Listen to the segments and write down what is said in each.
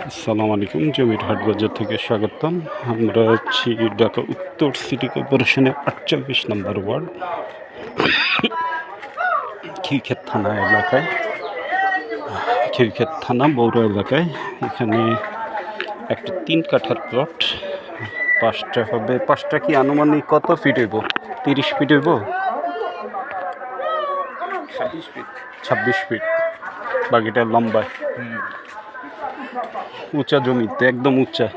আসসালামু আলাইকুম, জমির হাট বাজার থেকে স্বাগতম। আমরা আছি ঢাকা উত্তর সিটি কর্পোরেশনের ৪৮ নম্বর ওয়ার্ড খিলক্ষেত থানা এলাকায়, খিলক্ষেত থানা বৌর এলাকায়। এখানে একটা ৩ কাঠার প্লট, ৫টা হবে। ৫টা কি আনুমানিক কত ফিট হইব? ৩০ ফিট হইব, ২৬ ফিট। বাকিটা লম্বায়, উঁচা জমিতে, একদম উঁচা।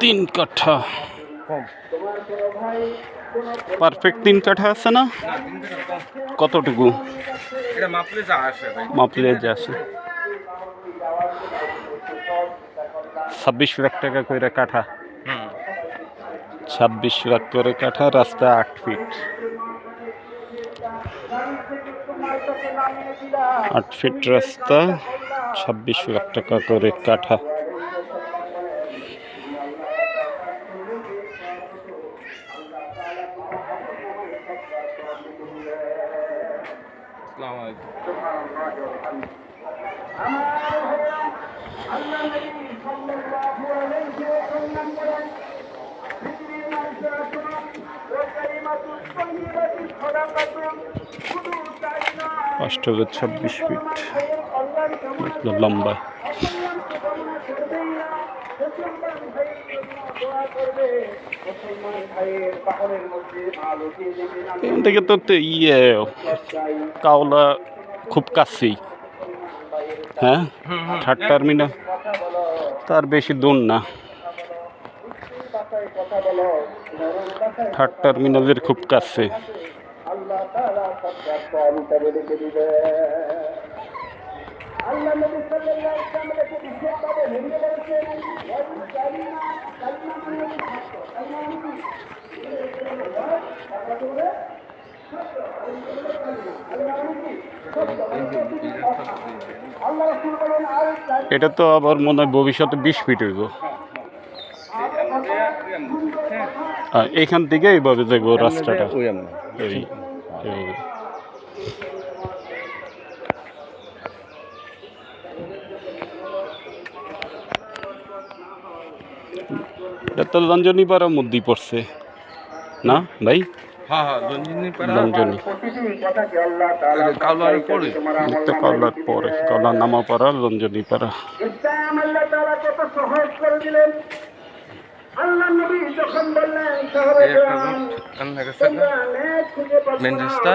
তিন কাঠা পারফেক্ট ৩ কাঠা আছে না? কতটুকু মাপলে যা আসে? ২৬ লাখ টাকা করে কাঠা। ২৬ লাখ করে কাঠা। রাস্তা ৮ ফিট, ৮ ফিট রাস্তা, ২৬ লাখ টাকা করে কাঠা। পাঁচটা ২৬ ফিট লম্বা। এখান থেকে তো কাওলা খুব কাছেই। হ্যাঁ, থার্ড টার্মিনাল তার বেশি দূর না। থার্ড টার্মিনালের খুব কাছে। এটা তো আবার মনে হয় ভবিষ্যতে ২০ ফিট হইব। এইখান থেকে এইভাবে যাইব রাস্তাটা। এটা তো লঞ্জনীপাড়ার মধ্যেই পড়ছে না ভাই? কাওলার পরে, কাওলা নামাপাড়া, লঞ্জনীপাড়া। মেন রাস্তা